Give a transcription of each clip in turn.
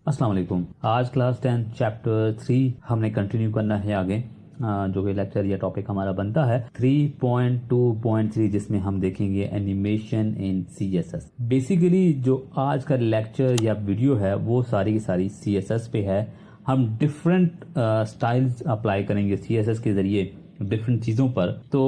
अस्सलाम वालेकुम। आज क्लास 10 चैप्टर 3 हमने कंटिन्यू करना है आगे, जो कि लेक्चर या टॉपिक हमारा बनता है 3.2.3, जिसमें हम देखेंगे एनिमेशन इन CSS। बेसिकली जो आज का लेक्चर या वीडियो है वो सारी की सारी CSS पे है। हम डिफरेंट स्टाइल्स अप्लाई करेंगे CSS के ज़रिए डिफरेंट चीज़ों पर। तो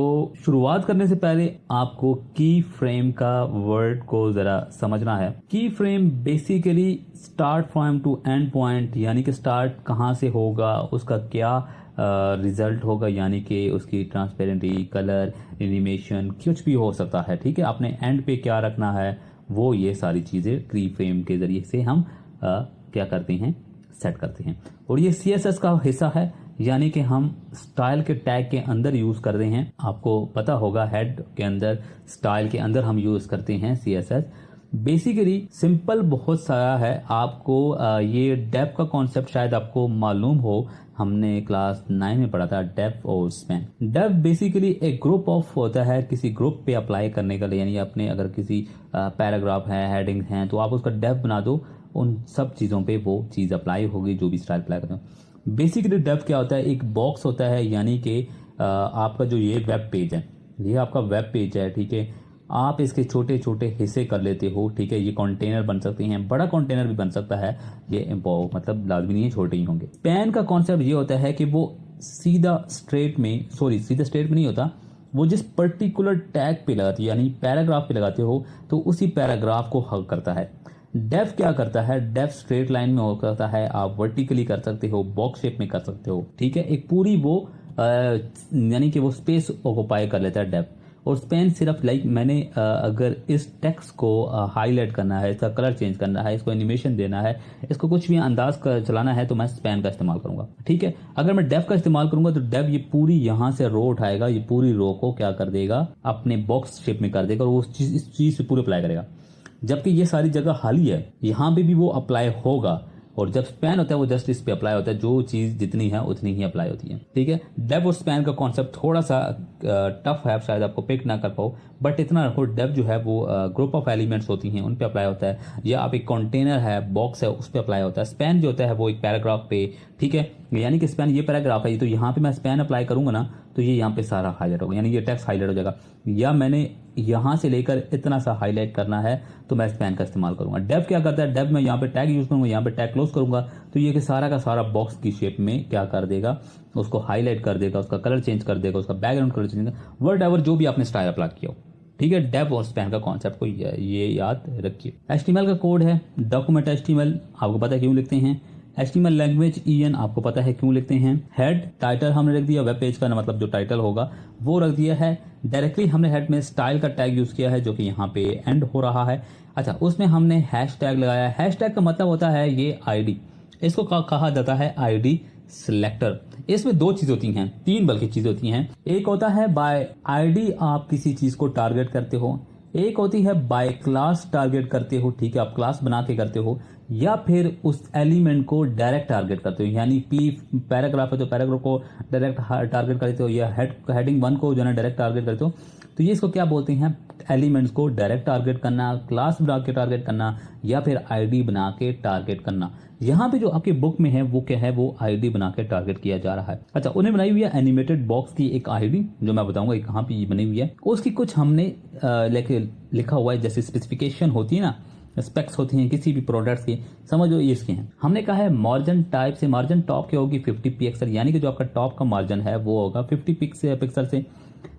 शुरुआत करने से पहले आपको की फ्रेम का वर्ड को ज़रा समझना है। की frame basically start point two and point, यानी कि स्टार्ट कहाँ से होगा, उसका क्या रिजल्ट होगा, यानी कि उसकी ट्रांसपेरेंटी, कलर, एनिमेशन, कुछ भी हो सकता है। ठीक है, आपने एंड पे क्या रखना है वो ये सारी चीज़ें की फ्रेम के ज़रिए से हम क्या करते हैं, सेट करते हैं। और ये CSS का हिस्सा है, यानी कि हम स्टाइल के टैग के अंदर यूज़ कर रहे हैं। आपको पता होगा हेड के अंदर, स्टाइल के अंदर हम यूज़ करते हैं CSS। बेसिकली सिंपल बहुत सारा है। आपको ये डेप का कॉन्सेप्ट शायद आपको मालूम हो, हमने क्लास 9 में पढ़ा था डेप और स्पैन। डेप बेसिकली एक ग्रुप ऑफ होता है, किसी ग्रुप पे अप्लाई करने के लिए, यानी अपने अगर किसी पैराग्राफ है, हेडिंग हैं, तो आप उसका डेप बना दो, उन सब चीज़ों पे वो चीज़ अप्लाई होगी जो भी स्टाइल अप्लाई करते हो। बेसिकली डेप क्या होता है, एक बॉक्स होता है, यानी कि आपका जो ये वेब पेज है, ये आपका वेब पेज है। ठीक है, आप इसके छोटे छोटे हिस्से कर लेते हो। ठीक है, ये कंटेनर बन सकते हैं, बड़ा कंटेनर भी बन सकता है, ये मतलब लाजमी नहीं है छोटे ही होंगे। पैन का कॉन्सेप्ट ये होता है कि वो सीधा स्ट्रेट में नहीं होता, वो जिस पर्टिकुलर टैग पे लगाती है, यानी पैराग्राफ पे लगाते हो, तो उसी पैराग्राफ को हक करता है। डेफ क्या करता है, डेफ स्ट्रेट लाइन में हो सकता है, आप वर्टिकली कर सकते हो, बॉक्स शेप में कर सकते हो। ठीक है, एक पूरी वो यानी कि वो स्पेस ऑक्यूपाई कर लेता है डेफ। और स्पैन सिर्फ मैंने अगर इस टेक्स्ट को हाईलाइट करना है, इसका कलर चेंज करना है, इसको एनिमेशन देना है, इसको कुछ भी अंदाज चलाना है, तो मैं स्पैन का इस्तेमाल करूंगा। ठीक है, अगर मैं डेफ का इस्तेमाल करूंगा तो डेफ ये पूरी यहाँ से रो उठाएगा, ये पूरी रो को क्या कर देगा, अपने बॉक्स शेप में कर देगा, और वो इस चीज पे पूरे अप्लाई करेगा। जबकि ये सारी जगह खाली है, यहाँ पे भी वो अप्लाई होगा। और जब स्पैन होता है वो जस्ट इस पे अप्लाई होता है, जो चीज जितनी है उतनी ही अप्लाई होती है। ठीक है, डेप और स्पैन का कॉन्सेप्ट थोड़ा सा टफ है, शायद आपको पिक ना कर पाओ, बट इतना रखो, डेप जो है वो ग्रुप ऑफ एलिमेंट्स होती हैं उन पे अप्लाई होता है, या आप एक कंटेनर है, बॉक्स है, उस पे अप्लाई होता है। स्पैन जो होता है वो एक पैराग्राफ पे। ठीक है, यानी कि स्पैन ये पैराग्राफ है, तो यहाँ पे मैं स्पैन अप्लाई करूंगा ना, तो ये यहाँ पे सारा हाईलाइट होगा, यानी ये टेक्स्ट हाईलाइट हो जाएगा। या मैंने यहाँ से लेकर इतना सा हाईलाइट करना है, तो मैं स्पैन का इस्तेमाल करूंगा। डेप क्या करता है, डेप में यहाँ पे टैग यूज करूंगा, यहाँ पे टैग क्लोज करूंगा, तो ये कि सारा का सारा बॉक्स की शेप में क्या कर देगा, उसको हाईलाइट कर देगा, उसका कलर चेंज कर देगा, उसका background colour change, word ever जो भी आपने स्टाइल अप्लाई किया हो। ठीक है, डेप और स्पैन का कॉन्सेप्ट को ये याद रखिए। HTML का कोड है डॉक्यूमेंट HTML, आपको पता है क्यों लिखते हैं। HTML लैंग्वेज EN, आपको पता है क्यों लिखते हैं। हेड टाइटल हमने रख दिया, वेब पेज का मतलब जो टाइटल होगा वो रख दिया है। डायरेक्टली हमने हेड में स्टाइल का टैग यूज किया है, जो कि यहाँ पे एंड हो रहा है। अच्छा, उसमें हमने हैश टैग लगाया। हैश टैग का मतलब होता है ये ID, इसको कहा जाता है ID सिलेक्टर। इसमें दो चीज होती हैं, तीन बल्कि चीज होती हैं। एक होता है बाय ID, आप किसी चीज को टारगेट करते हो। एक होती है बाय क्लास टारगेट करते हो। ठीक है, आप क्लास बना के करते हो, या फिर उस एलिमेंट को डायरेक्ट टारगेट करते हो, यानी पैराग्राफ है तो पैराग्राफ को डायरेक्ट टारगेट करते हो, या हेडिंग 1 को जो है डायरेक्ट टारगेट करते हो। तो ये इसको क्या बोलते हैं, एलिमेंट्स को डायरेक्ट टारगेट करना, क्लास बना के टारगेट करना, या फिर ID बना के टारगेट करना। यहाँ पे जो आपके बुक में है वो क्या है, वो ID बना के टारगेट किया जा रहा है। अच्छा, उन्हें बनाई हुई है एनिमेटेड बॉक्स की एक ID, जो मैं बताऊंगा कहाँ पे बनी हुई है। उसकी कुछ हमने लिखा हुआ है, जैसे स्पेसिफिकेशन होती है ना, स्पेक्स होती हैं किसी भी प्रोडक्ट्स की, समझो ये इसके हैं। हमने कहा है मार्जिन टाइप से, मार्जिन टॉप की होगी 50 पिक्सल, यानी कि जो आपका टॉप का मार्जिन है वो होगा 50 पिक्सल से।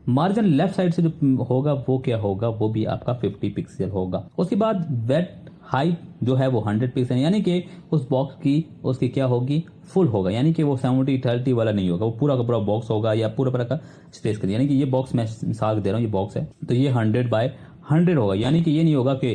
मार्जिन लेफ्ट साइड से जो होगा वो क्या होगा, वो भी आपका 50 पिक्सल होगा। उसके बाद वेट हाइट जो है वो 100 पिक्सल, यानी कि उस बॉक्स की उसकी क्या होगी, फुल होगा, यानी कि वो 70-30 वाला नहीं होगा, वो पूरा का पूरा बॉक्स होगा, या पूरा का स्पेस कर, यानी कि ये बॉक्स मैं मिसाल दे रहा हूँ, ये बॉक्स है तो ये 100x100 होगा, यानी कि ये नहीं होगा कि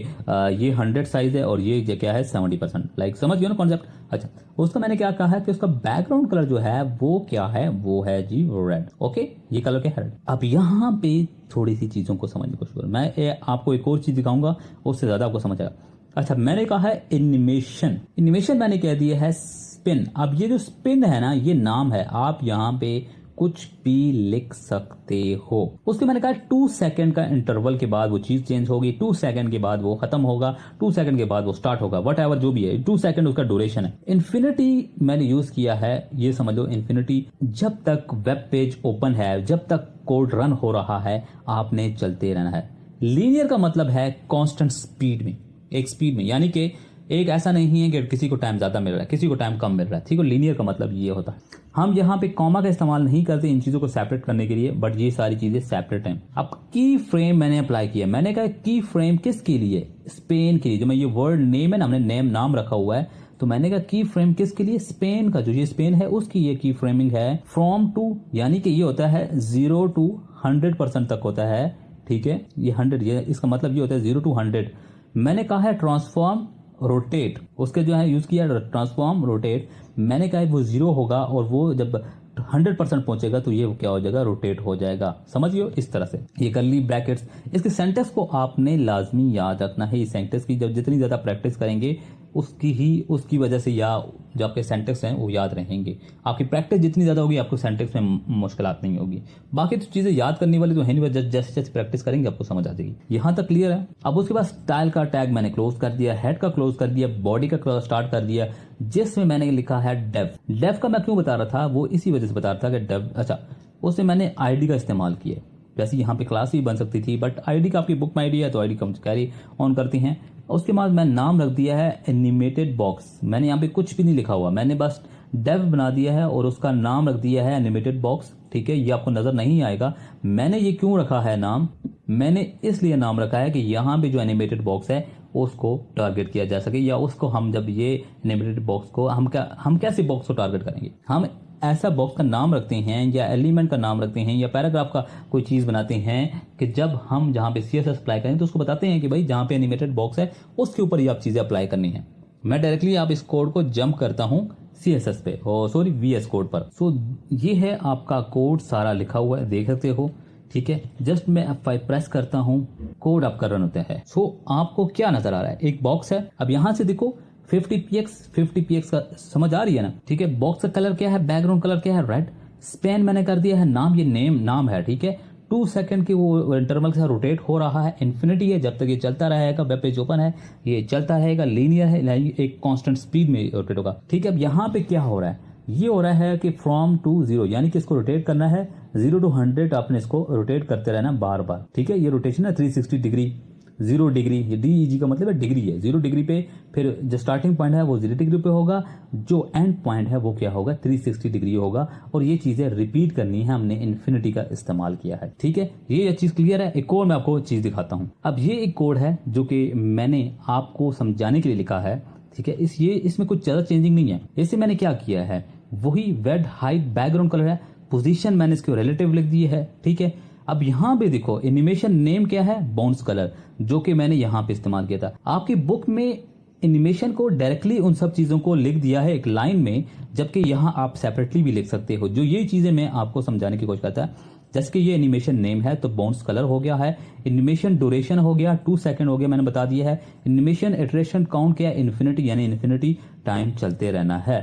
ये 100 साइज है और ये क्या है 70%, लाइक समझ गए ना कॉन्सेप्ट। अच्छा, उसका मैंने क्या कहा है कि उसका बैकग्राउंड कलर जो है वो क्या है, वो है जी रेड। ओके, ये कलर क्या है, रेड। अब यहाँ पे थोड़ी सी चीजों को समझने को शुरू, मैं आपको एक और चीज दिखाऊंगा, उससे ज्यादा आपको समझ आएगा। अच्छा, मैंने कहा है एनिमेशन, एनिमेशन मैंने कह दिया है स्पिन। अब ये जो स्पिन है ना, ये नाम है, आप यहाँ पे कुछ भी लिख सकते हो। उसके मैंने कहा 2 सेकंड का इंटरवल के बाद वो चीज चेंज होगी, 2 सेकंड के बाद वो खत्म होगा, 2 सेकंड के बाद वो स्टार्ट होगा, वट एवर जो भी है, 2 सेकंड उसका ड्यूरेशन है। इन्फिनिटी मैंने यूज किया है, ये समझ लो इन्फिनिटी जब तक वेब पेज ओपन है, जब तक कोड रन हो रहा है, आपने चलते रहना है। लीनियर का मतलब है कांस्टेंट स्पीड में, एक स्पीड में, यानी कि एक ऐसा नहीं है कि किसी को टाइम ज्यादा मिल रहा है, किसी को टाइम कम मिल रहा है, ठीक है। लीनियर का मतलब ये होता है। हम यहाँ पे कॉमा का इस्तेमाल नहीं करते इन चीजों को सेपरेट करने के लिए, बट ये सारी चीजें सेपरेट हैं। अब की फ्रेम मैंने अप्लाई किया, मैंने कहा की फ्रेम किसके लिए, स्पेन के लिए। जो मैं ये वर्ड नेम है ना, हमने नेम नाम रखा हुआ है, तो मैंने कहा की फ्रेम किसके लिए, स्पेन का, जो ये स्पेन है उसकी ये की फ्रेमिंग है। फ्रॉम टू यानी कि ये होता है 0 to 100% तक होता है, ठीक है। ये 100, ये इसका मतलब ये होता है 0 to 100। मैंने कहा है ट्रांसफॉर्म रोटेट, उसके जो है यूज किया ट्रांसफॉर्म रोटेट। मैंने कहा वो 0 होगा और वो जब 100% पहुंचेगा तो ये क्या हो जाएगा, रोटेट हो जाएगा। समझिए इस तरह से। ये कर्ली ब्रैकेट्स, इसके सेंटेंस को आपने लाजमी याद रखना है। इस सेंटेंस की जब जितनी ज्यादा प्रैक्टिस करेंगे उसकी वजह से या जो आपके सेंटेंस हैं वो याद रहेंगे। आपकी प्रैक्टिस जितनी ज्यादा होगी आपको सेंटेंस में मुश्किलात नहीं होगी। बाकी तो चीजें याद करने वाली तो है नहीं, जैसे जैसे प्रैक्टिस करेंगे आपको समझ आ जाएगी। यहाँ तक क्लियर है। अब उसके बाद स्टाइल का टैग मैंने क्लोज कर दिया, हेड का क्लोज कर दिया, बॉडी का स्टार्ट कर दिया, जिसमें मैंने लिखा है डेव। डेव का मैं क्यों बता रहा था, वो इसी वजह से बता रहा था कि डेव, अच्छा उसमें मैंने आईडी का इस्तेमाल किया। वैसे यहाँ पे क्लास भी बन सकती थी, बट आईडी का आपकी बुक में आईडी है तो आईडी का कैरी ऑन करती हैं। उसके बाद मैं नाम रख दिया है एनिमेटेड बॉक्स। मैंने यहाँ पे कुछ भी नहीं लिखा हुआ, मैंने बस डेव बना दिया है और उसका नाम रख दिया है एनिमेटेड बॉक्स, ठीक है। ये आपको नजर नहीं आएगा। मैंने ये क्यों रखा है नाम, मैंने इसलिए नाम रखा है कि यहाँ पे जो एनिमेटेड बॉक्स है उसको टारगेट किया जा सके, या उसको हम जब ये एनिमेटेड बॉक्स को हम कैसे बॉक्स को टारगेट करेंगे, हम ऐसा बॉक्स का नाम रखते हैं या एलिमेंट का नाम रखते हैं या पैराग्राफ का कोई चीज बनाते हैं कि जब हम जहां पे सीएसएस अप्लाई करें तो उसको बताते हैं कि भाई जहां पे एनिमेटेड बॉक्स है उसके ऊपर ये आप चीजें अप्लाई करनी है। मैं डायरेक्टली आप इस कोड को जंप करता हूं सीएसएस पे, सॉरी वीएस कोड पर। सो ये है आपका कोड सारा लिखा हुआ है, देख सकते हो, ठीक है। जस्ट मैं F5 प्रेस करता हूं, कोड आपका रन होता है। सो आपको क्या नजर आ रहा है, एक बॉक्स है। अब यहां से देखो 50px का समझ आ रही है ना, ठीक है। बॉक्स का कलर क्या है, बैकग्राउंड कलर क्या है, रेड। स्पेन मैंने कर दिया है नाम, ये नेम नाम है, ठीक है। 2 सेकंड की वो इंटरवल के साथ रोटेट हो रहा है। इन्फिनिटी है, जब तक ये चलता रहेगा, वेब पेज ओपन है, ये चलता रहेगा। लीनियर है, एक कांस्टेंट स्पीड में रोटेट होगा, ठीक है। अब यहाँ पे क्या हो रहा है, ये हो रहा है कि फ्रॉम टू 0, यानी कि इसको रोटेट करना है 0 to 100, आपने इसको रोटेट करते रहना बार बार, ठीक है। ये रोटेशन है 360 डिग्री, 0 डिग्री, ये DEG का मतलब है डिग्री है। 0 डिग्री पे फिर जो स्टार्टिंग पॉइंट है वो 0 डिग्री पे होगा, जो एंड पॉइंट है वो क्या होगा, 360 डिग्री होगा। और ये चीजें रिपीट करनी है, हमने इन्फिनिटी का इस्तेमाल किया है, ठीक है। ये चीज क्लियर है। एक और मैं आपको चीज दिखाता हूं। अब ये एक कोड है जो कि मैंने आपको समझाने के लिए लिखा है, ठीक है। इसमें कुछ ज्यादा चेंजिंग नहीं है। इससे मैंने क्या किया है, वही वेड हाइट बैकग्राउंड कलर है, पोजीशन मैंने इसके रिलेटिव लिख दी है, ठीक है। अब यहाँ पे देखो एनिमेशन नेम क्या है, बाउंस कलर, जो कि मैंने यहाँ पे इस्तेमाल किया था। आपकी बुक में एनिमेशन को डायरेक्टली उन सब चीजों को लिख दिया है एक लाइन में, जबकि यहाँ आप सेपरेटली भी लिख सकते हो। जो ये चीजें मैं आपको समझाने की कोशिश करता है, जैसे कि ये एनिमेशन नेम है तो बाउंस कलर हो गया है, एनिमेशन ड्यूरेशन हो गया 2 सेकंड हो गया, मैंने बता दिया है। एनिमेशन इटरेशन काउंट क्या है, इन्फिनिटी, यानी इन्फिनिटी टाइम चलते रहना है,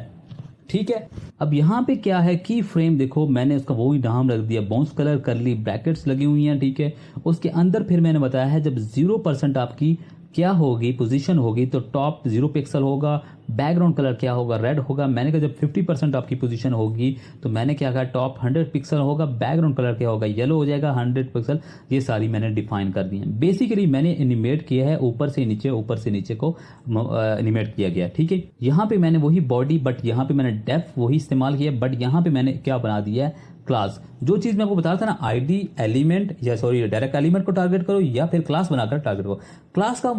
ठीक है। अब यहाँ पे क्या है, की फ्रेम देखो मैंने उसका वही नाम रख दिया, बाउंस कलर, करली ब्रैकेट्स लगी हुई हैं, ठीक है। उसके अंदर फिर मैंने बताया है जब 0% आपकी क्या होगी, पोजीशन होगी, तो टॉप 0 पिक्सल होगा, बैकग्राउंड कलर क्या होगा, रेड होगा। मैंने कहा जब 50% आपकी पोजीशन होगी तो मैंने क्या कहा, टॉप 100 पिक्सल होगा, बैकग्राउंड कलर क्या होगा, येलो हो जाएगा, 100 पिक्सल। ये सारी मैंने डिफाइन कर दी है। बेसिकली मैंने एनिमेट किया है ऊपर से नीचे को एनिमेट किया गया, ठीक है। यहाँ पे मैंने वही बॉडी, बट यहाँ पे मैंने डेफ वही इस्तेमाल किया, बट यहाँ पे मैंने क्या बना दिया है, क्लास। जो चीज मैं आपको बता रहा था ना, आईडी एलिमेंट, या सॉरी डायरेक्ट एलिमेंट को टारगेट करो या फिर क्लास बनाकर टारगेट करो। क्लास का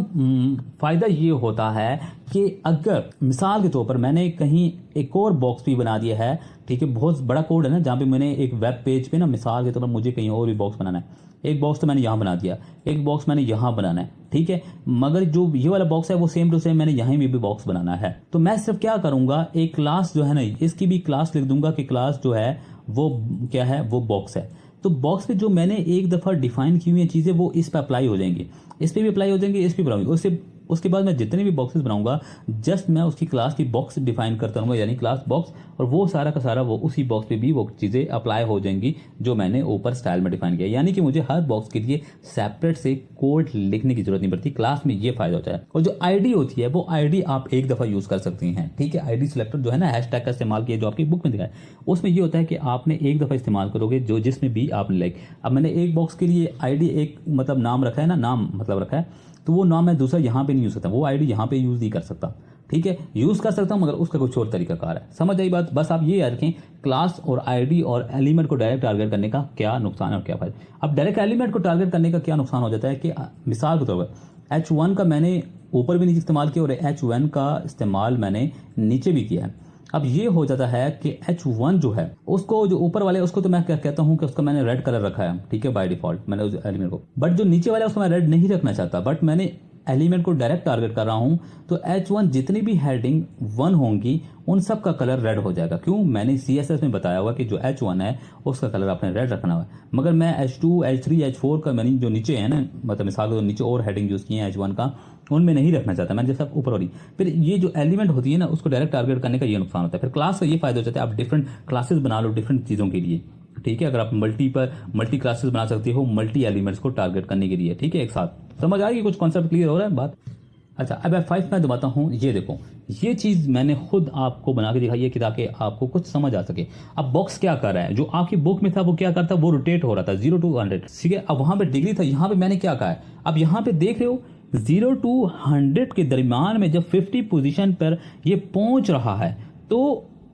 फायदा ये होता है कि अगर मिसाल के तौर पर मैंने कहीं एक और बॉक्स भी बना दिया है, ठीक है, बहुत बड़ा कोड है ना, जहां पे मैंने एक वेब पेज पे ना मिसाल के तौर पर मुझे कहीं और भी बॉक्स बनाना है, एक बॉक्स तो मैंने यहाँ बना दिया, एक बॉक्स मैंने यहाँ बनाना है, ठीक है। मगर जो ये वाला बॉक्स है वो सेम टू सेम मैंने यहाँ भी बॉक्स बनाना है। तो मैं सिर्फ क्या करूंगा, एक क्लास जो है ना, इसकी भी क्लास लिख दूंगा कि क्लास जो है वो क्या है, वो बॉक्स है। तो बॉक्स पे जो मैंने एक दफा डिफाइन की हुई चीजें वो इस पे अप्लाई हो जाएंगी, इस पे भी अप्लाई हो जाएंगी, इस पे भी अप्लाई। उससे उसके बाद मैं जितने भी बॉक्सेस बनाऊंगा जस्ट मैं उसकी क्लास की बॉक्स डिफाइन करता रहूंगा, यानी क्लास बॉक्स, और वो सारा का सारा वो उसी बॉक्स पे भी वो चीज़ें अप्लाई हो जाएंगी जो मैंने ऊपर स्टाइल में डिफाइन किया। यानी कि मुझे हर बॉक्स के लिए सेपरेट से कोड लिखने की जरूरत नहीं पड़ती। क्लास में ये फायदा होता है। और जो आईडी होती है वो आईडी आप एक दफ़ा यूज़ कर सकती हैं, ठीक है। आईडी सिलेक्टर जो है ना, हैशटैग का इस्तेमाल किया जो आपकी बुक में दिखा है, उसमें ये होता है कि आपने एक दफ़ा इस्तेमाल करोगे जो जिसमें भी आपने लाइक, अब मैंने एक बॉक्स के लिए आईडी एक मतलब नाम रखा है ना, नाम मतलब रखा है, तो वो नाम मैं दूसरा यहाँ पे नहीं यूज़ सकता, वो आईडी यहाँ पे यूज़ नहीं कर सकता, ठीक है। यूज़ कर सकता हूँ मगर उसका कुछ और तरीकाकार है। समझ आई बात? बस आप ये याद रखें क्लास और आईडी और एलिमेंट को डायरेक्ट टारगेट करने का क्या नुकसान है और क्या फायदा। अब डायरेक्ट एलिमेंट को टारगेट करने का क्या नुकसान हो जाता है कि मिसाल के तौर पर H1 का मैंने ऊपर भी नीचे इस्तेमाल किया और H1 का इस्तेमाल मैंने नीचे भी किया है। अब ये हो जाता है कि H1 जो है उसको, जो ऊपर वाले उसको तो मैं क्या कहता हूँ कि उसका मैंने रेड कलर रखा है, ठीक है, बाय डिफॉल्ट मैंने उस एलिमेंट को, बट जो नीचे वाला है उसको मैं रेड नहीं रखना चाहता, बट मैंने एलिमेंट को डायरेक्ट टारगेट कर रहा हूं तो H1 जितनी भी हेडिंग 1 होंगी उन सब का कलर रेड हो जाएगा। क्यों? मैंने CSS में बताया हुआ कि जो H1 है उसका कलर आपने रेड रखना हुआ है। मगर मैं H2, H3, H4 का मैंने जो नीचे है ना, मतलब मिसाल को नीचे और हेडिंग यूज की है H1 का, उनमें नहीं रखना चाहता मैंने, जैसा ऊपर हो रही। फिर ये जो एलिमेंट होती है ना उसको डायरेक्ट टारगेट करने का ये नुकसान होता है। फिर क्लास का ये फायदा हो जाता है, आप डिफरेंट क्लासेस बना लो डिफरेंट चीज़ों के लिए, ठीक है। अगर आप मल्टी क्लासेस बना सकते हो मल्टी एलिमेंट्स को टारगेट करने के लिए, ठीक है, एक साथ। समझ आएगी? कुछ कॉन्सेप्ट क्लियर हो रहा है बात? अच्छा, अब F5 में दबाता हूँ। ये देखो, ये चीज़ मैंने खुद आपको बना के दिखाई है कि ताकि आपको कुछ समझ आ सके। अब बॉक्स क्या कर रहा है, जो आपकी बुक में था वो क्या करता, वो रोटेट हो रहा था 0 to 100, ठीक है। अब वहाँ पे डिग्री था, यहाँ पे मैंने क्या कहा है, अब यहाँ पे देख रहे हो 0 to 100 के दरमियान में जब 50 पोजीशन पर ये पहुंच रहा है तो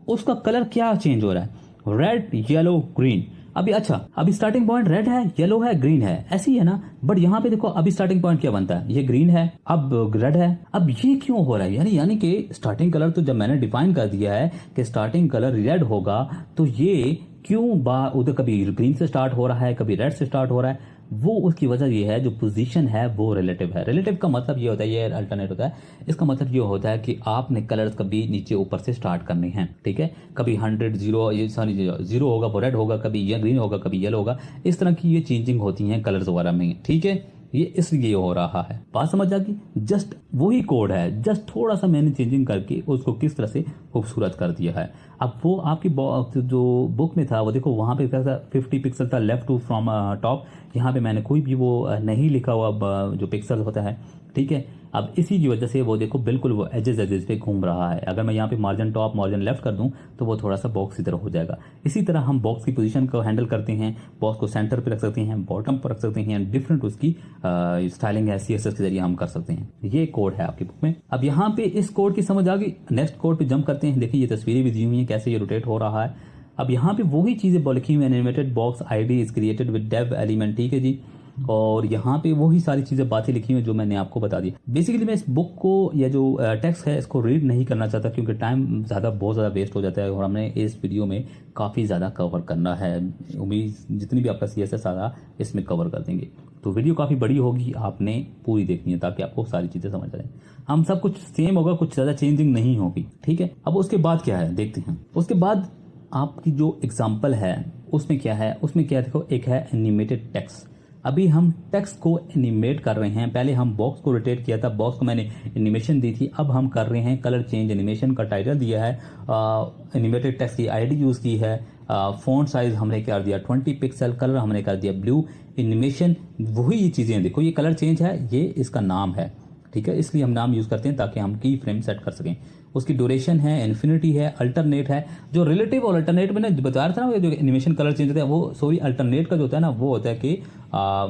उसका कलर क्या चेंज हो रहा है, रेड, येलो, ग्रीन। अभी अच्छा, अभी स्टार्टिंग पॉइंट रेड है, येलो है, ग्रीन है, ऐसी है ना। बट यहाँ पे देखो अभी स्टार्टिंग पॉइंट क्या बनता है, ये ग्रीन है, अब रेड है। अब ये क्यों हो रहा है, यानी कि स्टार्टिंग कलर तो जब मैंने डिफाइन कर दिया है कि स्टार्टिंग कलर रेड होगा, तो ये क्यों उधर कभी ग्रीन से स्टार्ट हो रहा है, कभी रेड से स्टार्ट हो रहा है। वो उसकी वजह ये है, जो पोजीशन है वो रिलेटिव है। रिलेटिव का मतलब ये होता है, ये अल्टरनेट होता है। इसका मतलब ये होता है कि आपने कलर्स कभी नीचे ऊपर से स्टार्ट करने हैं, ठीक है। कभी 100, 0, ये सारी 0 होगा वो रेड होगा, कभी ये ग्रीन होगा, कभी येलो होगा। इस तरह की ये चेंजिंग होती हैं कलर्स वगैरह में, ठीक है। ये इसलिए हो रहा है, बात समझ आ गई? जस्ट वही कोड है, जस्ट थोड़ा सा मैंने चेंजिंग करके उसको किस तरह से खूबसूरत कर दिया है। अब वो आपकी जो बुक में था वो देखो, वहाँ पे क्या था, 50 पिक्सल था लेफ्ट टू फ्रॉम टॉप। यहाँ पे मैंने कोई भी वो नहीं लिखा हुआ जो पिक्सल होता है, ठीक है। अब इसी की वजह से वो देखो बिल्कुल वो एजेस पे घूम रहा है। अगर मैं यहाँ पे मार्जिन टॉप मार्जिन लेफ्ट कर दूं तो वो थोड़ा सा बॉक्स की तरह हो जाएगा। इसी तरह हम बॉक्स की पोजीशन को हैंडल करते हैं, बॉक्स को सेंटर पे रख सकते हैं, बॉटम पर रख सकते हैं, डिफरेंट उसकी स्टाइलिंग है CSS के जरिए हम कर सकते हैं। ये कोड है आपकी बुक में। अब यहाँ पे इस कोड की समझ आ गई, नेक्स्ट कोड पे जंप करते हैं। देखिए ये तस्वीरें भी दी हुई हैं कैसे ये रोटेट हो रहा है। अब यहाँ पे वही चीज़ें लिखी हुई, animated box ID is created with div element, ठीक है जी। और यहाँ पे वही सारी चीज़ें बातें लिखी हुई जो मैंने आपको बता दी। बेसिकली मैं इस बुक को या जो टेक्स्ट है इसको रीड नहीं करना चाहता क्योंकि टाइम बहुत ज़्यादा वेस्ट हो जाता है और हमने इस वीडियो में काफ़ी ज़्यादा कवर करना है। उम्मीद जितनी भी आपका CSS आधा इसमें कवर कर देंगे, तो वीडियो काफ़ी बड़ी होगी, आपने पूरी देखनी है ताकि आपको सारी चीज़ें समझ आ जाए। हम सब कुछ सेम होगा, कुछ ज़्यादा चेंजिंग नहीं होगी, ठीक है। अब उसके बाद क्या है देखते हैं। उसके बाद आपकी जो एग्जाम्पल है उसमें क्या है, उसमें क्या देखो, एक है एनिमेटेड टेक्स्ट। अभी हम टेक्स्ट को एनिमेट कर रहे हैं। पहले हम बॉक्स को रोटेट किया था, बॉक्स को मैंने एनिमेशन दी थी। अब हम कर रहे हैं कलर चेंज। एनिमेशन का टाइटल दिया है, एनिमेटेड टेक्स्ट की आईडी यूज़ की है, फ़ॉन्ट साइज हमने कर दिया 20 पिक्सल, कलर हमने कर दिया ब्लू। एनिमेशन वही ये चीज़ें देखो, ये कलर चेंज है, ये इसका नाम है, ठीक है। इसलिए हम नाम यूज़ करते हैं ताकि हम की फ्रेम सेट कर सकें। उसकी ड्यूरेशन है, इन्फिनिटी है, अल्टरनेट है। जो रिलेटिव और अल्टरनेट में बता रहा था ना, जो एनिमेशन कलर चेंज होता है वो सॉरी अल्टरनेट का जो होता है ना वो होता है कि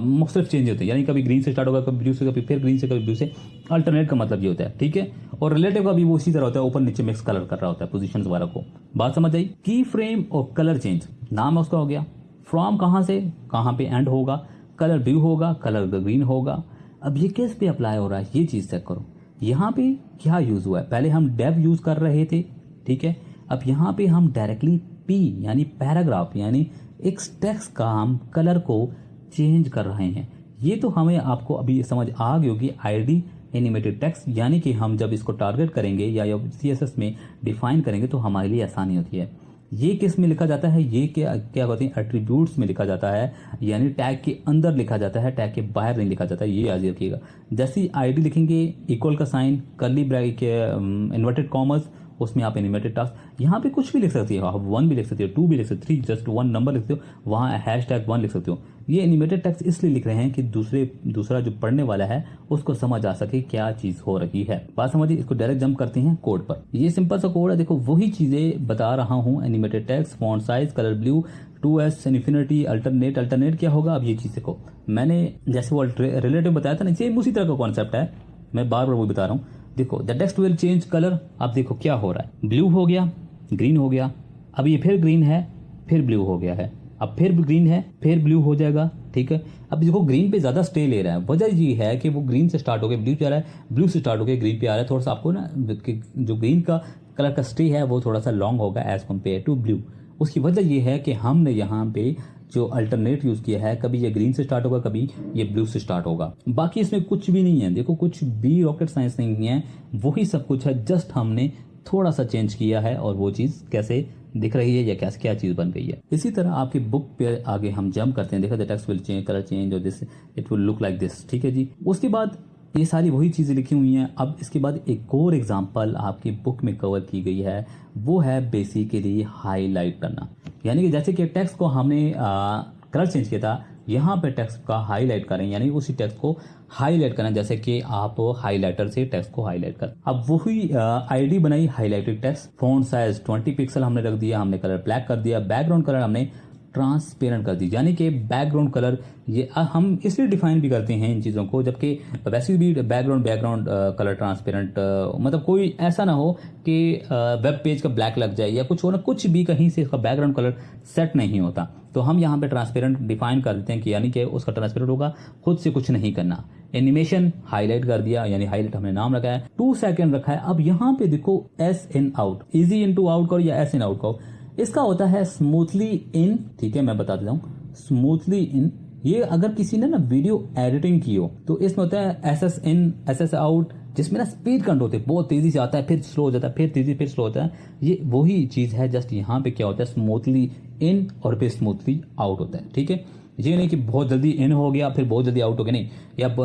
मुख्तलिफ चेंज होते हैं, यानी कभी ग्रीन से स्टार्ट होगा, कभी ब्लू से, कभी फिर ग्रीन से, कभी ब्लू से। अल्टरनेट का मतलब ये होता है, ठीक है। और रिलेटिव का भी वो इसी तरह होता है, ऊपर नीचे मिक्स कलर कर रहा होता है पोजीशन वगैरह को। बात समझ आई? की फ्रेम और कलर चेंज, नाम उसका हो गया। फ्रॉम कहाँ से कहाँ पे एंड होगा, कलर ब्लू होगा, कलर ग्रीन होगा। अब ये किस पे अप्लाई हो रहा है ये चीज़ चेक करो। यहाँ पे क्या यूज़ हुआ है, पहले हम डेव यूज़ कर रहे थे, ठीक है। अब यहाँ पे हम डायरेक्टली P यानी पैराग्राफ यानी एक टेक्स्ट का हम कलर को चेंज कर रहे हैं। ये तो हमें आपको अभी समझ आ गई होगी। आईडी एनिमेटेड टेक्स्ट यानी कि हम जब इसको टारगेट करेंगे या CSS में डिफाइन करेंगे तो हमारे लिए आसानी होती है। ये किस में लिखा जाता है, ये क्या क्या कहते हैं, एट्रीब्यूट्स में लिखा जाता है, यानी टैग के अंदर लिखा जाता है, टैग के बाहर नहीं लिखा जाता है, ये याद रखिएगा। जैसे आईडी लिखेंगे, इक्वल का sign, curly bracket, inverted commas, उसमें आप एनिमेटेड टास्क, यहाँ पे कुछ भी लिख सकते हो आप, 1 भी लिख सकते हो, 2 भी लिख सकते हो, 3 जस्ट 1 नंबर लिखते हो, वहाँ #1 लिख सकते हो। ये एनिमेटेड टेक्स्ट इसलिए लिख रहे हैं कि दूसरा जो पढ़ने वाला है उसको समझ आ सके क्या चीज़ हो रही है। बात समझिए। इसको डायरेक्ट जंप करते हैं कोड पर। ये सिंपल सा कोड है, देखो वही चीज़ें बता रहा हूँ। Animated text, font size, colour blue, 2S, infinity, alternate क्या होगा, अब ये चीज़ देखो, मैंने जैसे वो रिलेटिव बताया था ना, सेम उसी तरह का कॉन्सेप्ट है, मैं बार बार वो बता रहा हूँ। देखो the text will change colour, अब देखो क्या हो रहा है, ब्लू हो गया, ग्रीन हो गया, अब ये फिर ग्रीन है, फिर ब्लू हो गया है, अब फिर ग्रीन है, फिर ब्लू हो जाएगा, ठीक है। अब देखो ग्रीन पे ज़्यादा स्टे ले रहा है, वजह ये है कि वो ग्रीन से स्टार्ट हो गया ब्लू जा रहा है, ब्लू से स्टार्ट हो गया ग्रीन पे आ रहा है। थोड़ा सा आपको ना जो ग्रीन का कलर का स्टे है वो थोड़ा सा लॉन्ग होगा एज कम्पेयर टू ब्लू। उसकी वजह ये है कि हमने यहाँ पे जो अल्टरनेट यूज़ किया है, कभी ये ग्रीन से स्टार्ट होगा, कभी ये ब्लू से स्टार्ट होगा। बाकी इसमें कुछ भी नहीं है, देखो कुछ भी रॉकेट साइंस नहीं है, वही सब कुछ है, जस्ट हमने थोड़ा सा चेंज किया है और वो चीज़ कैसे दिख रही है या कैसे क्या चीज़ बन गई है। इसी तरह आपकी बुक पे आगे हम जंप करते हैं। देखो the text will change, colour change और this it will look like this, ठीक है जी। उसके बाद ये सारी वही चीज़ें लिखी हुई हैं। अब इसके बाद एक और एग्जांपल आपकी बुक में कवर की गई है, वो है बेसिकली हाईलाइट करना। यानी कि जैसे कि टेक्स्ट को हमने कलर चेंज किया था, यहाँ पे टेक्स्ट का हाईलाइट करें, यानी उसी टेक्स्ट को हाईलाइट करना, जैसे कि आप हाईलाइटर से टेक्स्ट को हाईलाइट कर। अब वही आईडी बनाई highlighted text, font size 20 pixel हमने रख दिया, हमने कलर ब्लैक कर दिया, बैकग्राउंड कलर हमने ट्रांसपेरेंट कर दी, यानी कि बैकग्राउंड कलर ये हम इसलिए डिफाइन भी करते हैं इन चीज़ों को, जबकि वैसे भी बैकग्राउंड कलर ट्रांसपेरेंट, मतलब कोई ऐसा ना हो कि वेब पेज का ब्लैक लग जाए या कुछ हो ना, कुछ भी कहीं से इसका बैकग्राउंड कलर सेट नहीं होता, तो हम यहाँ पे ट्रांसपेरेंट डिफाइन कर देते हैं कि यानी कि उसका ट्रांसपेरेंट होगा, खुद से कुछ नहीं करना। एनिमेशन हाईलाइट कर दिया, यानी हाईलाइट हमने नाम रखा है, 2 सेकेंड रखा है। अब यहाँ पे देखो S in out, easy into out करो या एस इन आउट करो, इसका होता है स्मूथली इन, ठीक है मैं बता देता हूँ, स्मूथली इन। ये अगर किसी ने ना वीडियो एडिटिंग की हो तो इसमें होता है एसएस इन, एसएस आउट, जिसमें ना स्पीड कंट होते हैं, बहुत तेजी से आता है, फिर स्लो हो जाता है, फिर तेजी, फिर स्लो होता है। ये वही चीज़ है, जस्ट यहाँ पे क्या होता है, स्मूथली इन और फिर स्मूथली आउट होता है, ठीक है। ये नहीं कि बहुत जल्दी इन हो गया फिर बहुत जल्दी आउट हो गया, नहीं, या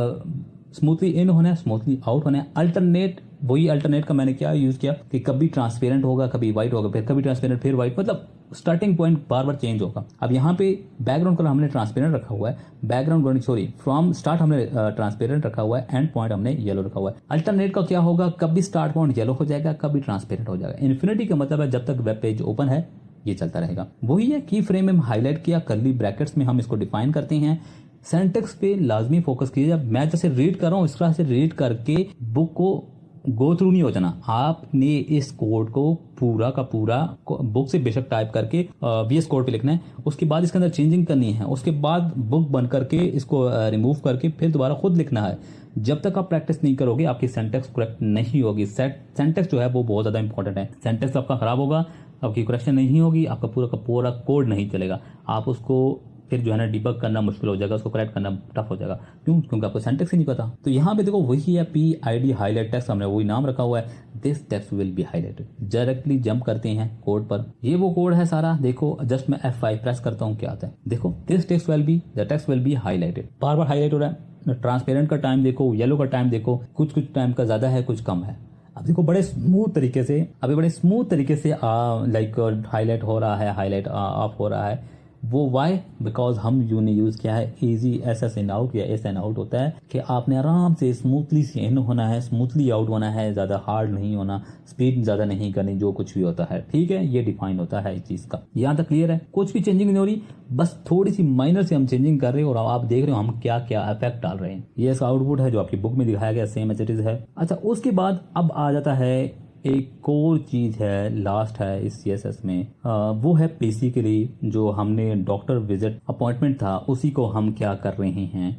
स्मूथली इन होना है, स्मूथली आउट होना है। अल्टरनेट, वही अल्टरनेट का मैंने क्या यूज़ किया कि कभी ट्रांसपेरेंट होगा, कभी वाइट होगा, फिर कभी ट्रांसपेरेंट, फिर वाइट, मतलब स्टार्टिंग पॉइंट बार बार चेंज होगा। अब यहाँ पे बैकग्राउंड कलर हमने ट्रांसपेरेंट रखा हुआ है, फ्रॉम स्टार्ट हमने ट्रांसपेरेंट रखा हुआ है, एंड पॉइंट हमने येलो रखा हुआ है। अल्टरनेट का क्या होगा, कभी स्टार्ट पॉइंट येलो हो जाएगा, कभी ट्रांसपेरेंट हो जाएगा। इन्फिनिटी का मतलब है जब तक वेब पेज ओपन है ये चलता रहेगा। वही है की फ्रेम में हाईलाइट किया, कर्ली ब्रैकेट्स में हम इसको डिफाइन करते हैं। सेंटेक्स पे लाजमी फोकस कीजिए। मैं जैसे रीड कर रहा हूँ इस तरह से रीड करके बुक को गो थ्रू नहीं हो जाना, आपने इस कोड को पूरा का पूरा बुक से बेशक टाइप करके VS कोड पे लिखना है, उसके बाद इसके अंदर चेंजिंग करनी है, उसके बाद बुक बंद करके इसको रिमूव करके फिर दोबारा खुद लिखना है। जब तक आप प्रैक्टिस नहीं करोगे आपकी सेंटेक्स करेक्ट नहीं होगी। सेंटेक्स जो है वो बहुत ज़्यादा इंपॉर्टेंट है। सेंटेक्स आपका खराब होगा, आपकी करेक्शन नहीं होगी, आपका पूरा का पूरा कोड नहीं चलेगा, आप उसको फिर जो है ना डिबग करना मुश्किल हो जाएगा, उसको करेक्ट करना टफ हो जाएगा। क्यों? क्योंकि आपको सिंटैक्स ही नहीं पता। तो यहाँ पे देखो वही है PID हाईलाइट टेक्स्ट, हमने वही नाम रखा हुआ है, this text will be highlighted. Directly jump करते हैं कोड पर। ये वो कोड है सारा, देखो जस्ट मैं F5 प्रेस करता हूँ क्या आता है, देखो this text will be, the text will be highlighted, bar bar highlight हो रहा है। ट्रांसपेरेंट का टाइम देखो, येलो का टाइम देखो, कुछ टाइम का ज्यादा है, कुछ कम है। अब देखो बड़े स्मूथ तरीके से, अभी बड़े स्मूथ तरीके से लाइक हाईलाइट हो रहा है, हाईलाइट ऑफ हो रहा है। वो वाई, बिकॉज हम ने यूज़ किया है इजी SS इन आउट या SN आउट होता है कि आपने आराम से स्मूथली से इन होना है, स्मूथली आउट होना है, ज़्यादा हार्ड नहीं होना, स्पीड ज़्यादा नहीं करनी, जो कुछ भी होता है, ठीक है। ये डिफाइन होता है इस चीज़ का। यहाँ तक क्लियर है, कुछ भी चेंजिंग नहीं हो रही, बस थोड़ी सी माइनर से हम चेंजिंग कर रहे हैं और आप देख रहे हो हम क्या क्या इफेक्ट डाल रहे हैं। ये इसका आउटपुट है जो आपकी बुक में दिखाया गया, सेम एज इट इज है। अच्छा, उसके बाद अब आ जाता है एक और चीज़ है, लास्ट है इस CSS में, वो है बेसिकली जो हमने डॉक्टर विजिट अपॉइंटमेंट था उसी को हम क्या कर रहे हैं,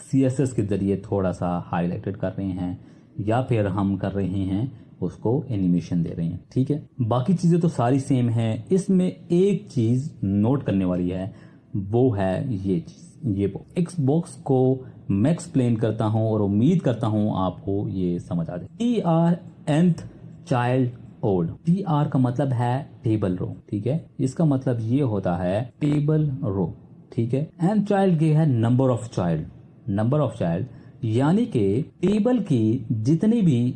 CSS के ज़रिए थोड़ा सा हाईलाइटेड कर रहे हैं, या फिर हम कर रहे हैं उसको एनिमेशन दे रहे हैं, ठीक है। बाकी चीज़ें तो सारी सेम हैं। इसमें एक चीज़ नोट करने वाली है, वो है ये चीज़, ये Xbox को मैं एक्सप्लेन करता हूँ और उम्मीद करता हूँ आपको ये समझ आ जाए। TR nth child odd. TR का मतलब है टेबल रो, ठीक है, इसका मतलब ये होता है टेबल रो, ठीक है। एंड चाइल्ड ये है number of child, number of child यानी कि टेबल की जितनी भी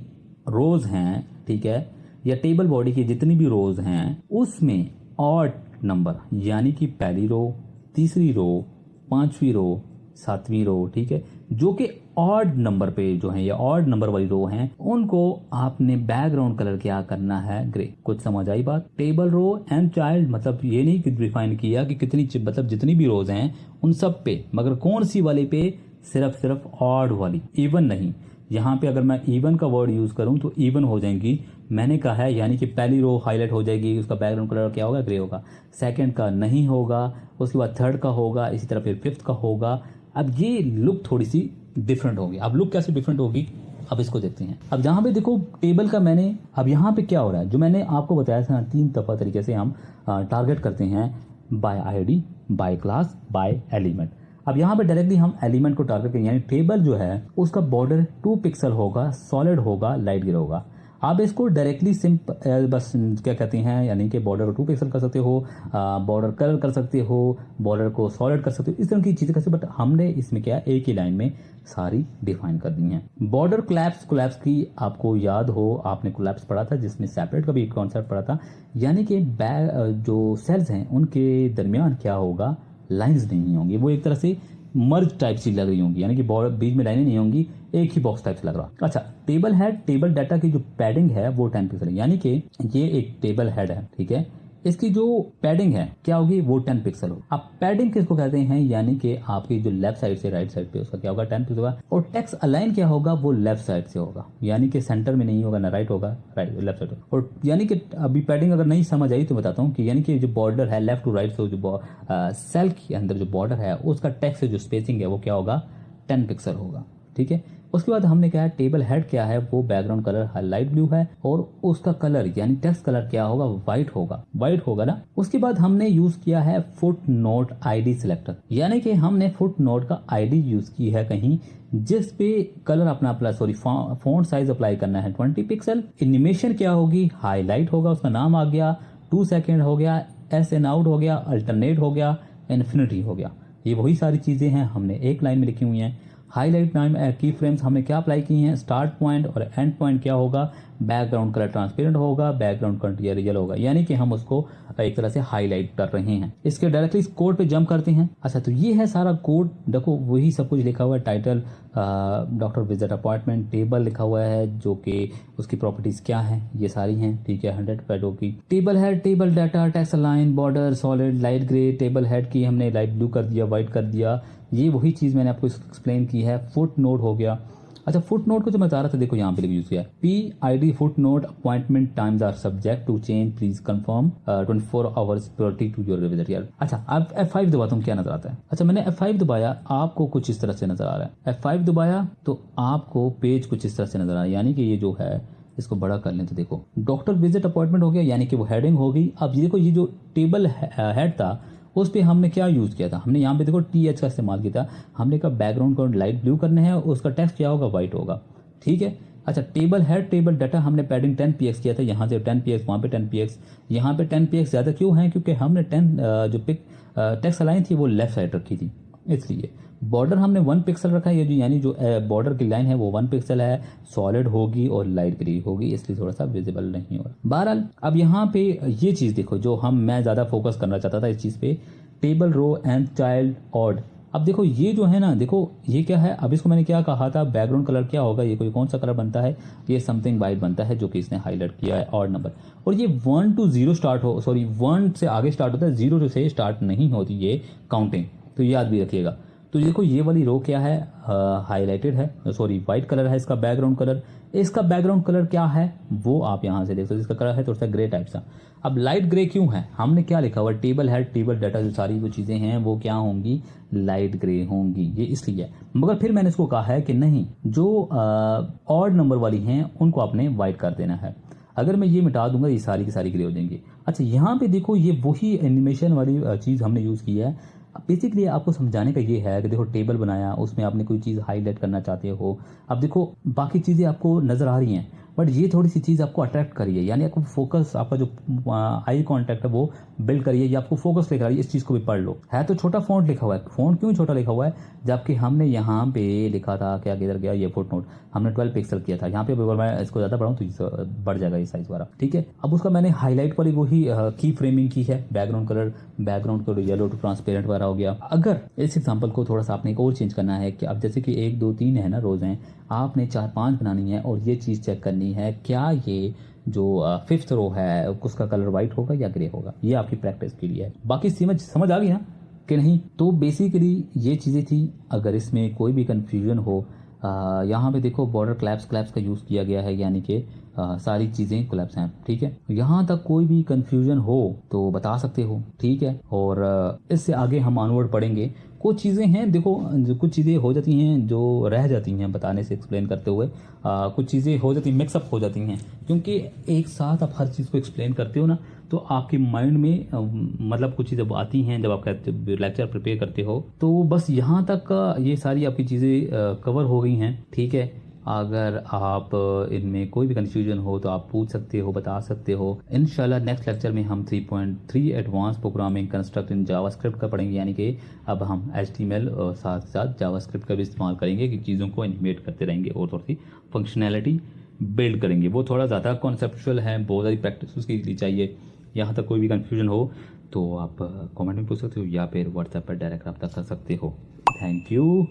रोज हैं, ठीक है, या टेबल बॉडी की जितनी भी रोज हैं उसमें ऑड नंबर यानी कि पहली रो, तीसरी रो, पांचवी रो, सातवीं रो, ठीक है, जो कि ऑड नंबर पे जो है या ऑड नंबर वाली रो हैं उनको आपने बैकग्राउंड कलर क्या करना है, ग्रे। कुछ समझ आई बात? टेबल रो एंड चाइल्ड मतलब ये नहीं कि डिफाइन किया कि कितनी मतलब जितनी भी रोज हैं उन सब पे, मगर कौन सी वाली पे, सिर्फ ऑड वाली, इवन नहीं। यहाँ पे अगर मैं इवन का वर्ड यूज करूं तो इवन हो जाएंगी, मैंने कहा है, यानी कि पहली रो हाईलाइट हो जाएगी, उसका बैकग्राउंड कलर क्या होगा, ग्रे होगा। सेकंड का नहीं होगा, उसके बाद थर्ड का होगा, इसी तरह फिर फिफ्थ का होगा। अब ये लुक थोड़ी सी डिफरेंट होगी। अब लुक कैसे डिफरेंट होगी, अब इसको देखते हैं। अब जहाँ पे देखो टेबल का मैंने, अब यहाँ पे क्या हो रहा है, जो मैंने आपको बताया था 3 दफा तरीके से हम टारगेट करते हैं, by ID, by class, by element. अब यहाँ पे डायरेक्टली हम एलिमेंट को टारगेट करेंगे, यानी टेबल जो है उसका बॉर्डर 2 पिक्सल होगा, सॉलिड होगा, लाइट ग्रे होगा। आप इसको डायरेक्टली बस क्या कहते हैं, यानी कि बॉर्डर को 2 पिक्सल कर सकते हो, बॉर्डर कलर कर सकते हो, बॉर्डर को सॉलिड कर सकते हो, इस तरह की चीज़ें कर सकते हो। बट हमने इसमें क्या एक ही लाइन में सारी डिफाइन कर दी हैं। बॉर्डर कोलैप्स की आपको याद हो, आपने कोलैप्स पढ़ा था जिसमें सेपरेट का भी एक कॉन्सेप्ट पढ़ा था, यानी कि जो सेल्स हैं उनके दरमियान क्या होगा, लाइंस नहीं होंगी, वो एक तरह से मर्ज टाइप सी लग रही होंगी, यानी कि बीच में लाइनें नहीं होंगी, एक ही बॉक्स टाइप से लग रहा। अच्छा, टेबल हेड, टेबल डाटा की जो पैडिंग है वो 10 पिक्सल है, यानी कि ये एक टेबल हेड है, ठीक है, इसकी जो पैडिंग है क्या होगी, वो 10 पिक्सल होगी। अब पैडिंग किसको कहते हैं, यानी कि आपकी जो लेफ्ट साइड से राइट साइड पे उसका क्या होगा, 10 पिक्सल होगा। और टेक्स्ट अलाइन क्या होगा, वो लेफ्ट साइड से होगा, यानी कि सेंटर में नहीं होगा, ना राइट होगा, राइट लेफ्ट साइड। और यानी कि अभी पैडिंग अगर नहीं समझ आई तो बताता हूँ कि यानी कि जो बॉर्डर है लेफ्ट टू राइट से, जो सेल के अंदर जो बॉर्डर है उसका टेक्स्ट से जो स्पेसिंग है वो क्या होगा, 10 पिक्सल होगा, ठीक है। उसके बाद हमने क्या है, टेबल हेड क्या है, वो बैकग्राउंड कलर लाइट ब्लू है और उसका कलर यानी टेक्स्ट कलर क्या होगा, व्हाइट होगा, व्हाइट होगा ना। उसके बाद हमने यूज किया है फुट नोट आईडी सिलेक्टर, यानी कि हमने फुट नोट का आईडी यूज की है कहीं जिस पे कलर अपना फॉन्ट साइज अप्लाई करना है 20 पिक्सल। एनिमेशन क्या होगी, हाईलाइट होगा, उसका नाम आ गया, 2 सेकेंड हो गया, एस एन आउट हो गया, अल्टरनेट हो गया, इन्फिनिटी हो गया। ये वही सारी चीजें हैं हमने एक लाइन में लिखी हुई हैं। हाईलाइट टाइम की फ्रेम्स हमने क्या अप्लाई की हैं, स्टार्ट पॉइंट और एंड पॉइंट क्या होगा, बैकग्राउंड कलर ट्रांसपेरेंट होगा, बैकग्राउंड कलर रियल होगा, यानी कि हम उसको एक तरह से हाईलाइट कर रहे हैं। इसके डायरेक्टली इस कोड पे जंप करते हैं। अच्छा, तो ये है सारा कोड, देखो वही सब कुछ लिखा हुआ है, title doctor visit appointment, table लिखा हुआ है जो कि उसकी प्रॉपर्टीज क्या है, ये सारी हैं, ठीक है, 100 की table head, table data, text align, border, solid, light grey, table head की हमने लाइट ब्लू कर दिया, व्हाइट कर दिया, ये वही चीज मैंने आपको एक्सप्लेन की है। फुट नोट हो गया। अच्छा, फुट नोट को जो मैं बता रहा था, देखो यहाँ पे यूज किया PID footnote appointment times are subject to change, please confirm 24 hours priority to your visit. यार अच्छा, अब F5 दबाता हूँ, क्या नजर आता है? अच्छा, मैंने F5 दबाया, आपको कुछ इस तरह से नजर आ रहा है। F5 दबाया तो आपको पेज कुछ इस तरह से नजर आ रहा है, यानी कि ये जो है इसको बड़ा कर लें तो देखो डॉक्टर विजिट अपॉइंटमेंट हो गया, यानी कि वो हेडिंग होगी। अब देखो ये जो टेबल हेड था उस पे हमने क्या यूज किया था, हमने यहाँ पे देखो TH का इस्तेमाल किया था। हमने कहा बैकग्राउंड को लाइट ब्लू करना है, उसका टेक्स्ट क्या होगा, व्हाइट होगा, ठीक है। अच्छा, टेबल हेड, टेबल डाटा हमने पैडिंग 10 px किया था, यहाँ से 10 px, वहाँ पे 10 px, यहाँ पे 10 px ज़्यादा क्यों है, क्योंकि हमने 10 जो टेक्स्ट लाइन थी वो लेफ्ट साइड रखी थी, इसलिए। बॉर्डर हमने 1 पिक्सल रखा है, ये जो यानी जो बॉर्डर की लाइन है वो 1 पिक्सल है, सॉलिड होगी और लाइट ग्रे होगी, इसलिए थोड़ा सा विजिबल नहीं होगा। बहरहाल अब यहाँ पे ये चीज़ देखो जो मैं ज़्यादा फोकस करना चाहता था इस चीज़ पे, table row and child odd. अब देखो ये जो है ना, देखो ये क्या है, अब इसको मैंने क्या कहा था, बैकग्राउंड कलर क्या होगा, ये कोई कौन सा कलर बनता है, ये समथिंग वाइट बनता है जो कि इसने हाईलाइट किया है, ऑड नंबर। और ये 1 to 0 स्टार्ट हो, 1 से आगे स्टार्ट होता है, 0 से स्टार्ट नहीं होती ये काउंटिंग, तो याद भी रखिएगा। तो देखो ये वाली रो क्या है, हाईलाइटेड है, व्हाइट कलर है इसका बैकग्राउंड कलर। इसका बैकग्राउंड कलर क्या है वो आप यहाँ से देख सकते हो, इसका कलर है थोड़ा सा ग्रे टाइप सा। अब लाइट ग्रे क्यों है, हमने क्या लिखा हुआ, टेबल हेड, टेबल डाटा, जो सारी वो चीज़ें हैं वो क्या होंगी, लाइट ग्रे होंगी, ये इसलिए। मगर फिर मैंने इसको कहा है कि नहीं, जो ऑड नंबर वाली हैं उनको आपने वाइट कर देना है। अगर मैं ये मिटा दूंगा ये सारी की सारी ग्रे हो जाएंगी। अच्छा, यहाँ पे देखो ये वही एनिमेशन वाली चीज़ हमने यूज़ की है। बेसिकली आपको समझाने का ये है कि देखो टेबल बनाया, उसमें आपने कोई चीज़ हाईलाइट करना चाहते हो। अब देखो बाकी चीज़ें आपको नज़र आ रही हैं, बट ये थोड़ी सी चीज़ आपको अट्रैक्ट करी है, यानी आपको फोकस, आपका जो आई कांटेक्ट है वो बिल्ड करिए, ये आपको फोकस लेकर आइए, इस चीज़ को भी पढ़ लो। है तो छोटा फॉन्ट लिखा हुआ है, फॉन्ट क्यों छोटा लिखा हुआ है, जबकि हमने यहाँ पे लिखा था, क्या किधर गया ये फुट नोट, हमने 12 पिक्सल किया था। यहाँ पे अगर मैं इसको ज़्यादा बढ़ाऊँ तो बढ़ जाएगा ये साइज़ वाला, ठीक है। अब उसका मैंने हाईलाइट वाली वही की फ्रेमिंग की है, background colour yellow to transparent वाला हो गया। अगर इस एग्जाम्पल को थोड़ा सा आपने एक और चेंज करना है कि अब जैसे कि 1 2 3 है ना रोज़ हैं, आपने 4 5 बनानी है और ये चीज़ चेक करनी है क्या ये जो 5th रो है उसका कलर वाइट होगा या ग्रे होगा, ये आपकी प्रैक्टिस के लिए है। बाकी समझ आ गई ना कि नहीं। तो बेसिकली ये चीज़ें थी। अगर इसमें कोई भी कन्फ्यूजन हो, यहाँ पे देखो बॉर्डर क्लैप्स का यूज़ किया गया है, यानी कि सारी चीज़ें क्लैप्स हैं, ठीक है। यहाँ तक कोई भी कन्फ्यूजन हो तो बता सकते हो, ठीक है। और इससे आगे हम ऑनवर्ड पढ़ेंगे। कुछ चीज़ें हैं देखो, कुछ चीज़ें हो जाती हैं जो रह जाती हैं बताने से, एक्सप्लेन करते हुए। कुछ चीज़ें हो जाती, मिक्सअप हो जाती हैं, क्योंकि एक साथ आप हर चीज़ को एक्सप्लेन करते हो ना, तो आपके माइंड में मतलब कुछ चीज़ें आती हैं जब आप लेक्चर प्रिपेयर करते हो। तो बस यहाँ तक ये सारी आपकी चीज़ें कवर हो गई हैं, ठीक है। अगर आप इनमें कोई भी कंफ्यूजन हो तो आप पूछ सकते हो, बता सकते हो। इंशाल्लाह नेक्स्ट लेक्चर में हम 3.3 advance programming construct in JavaScript का पढ़ेंगे, यानी कि अब हम HTML और साथ साथ जावास्क्रिप्ट का भी इस्तेमाल करेंगे कि चीज़ों को एनिमेट करते रहेंगे और थोड़ी सी फंक्शनैलिटी बिल्ड करेंगे। वो थोड़ा ज़्यादा कॉन्सेप्चुअल है, बहुत सारी प्रैक्टिस उसके लिए चाहिए। यहाँ तक कोई भी कन्फ्यूजन हो तो आप कमेंट में पूछ सकते हो या फिर व्हाट्सएप पर डायरेक्ट रब्ता कर सकते हो। Thank you.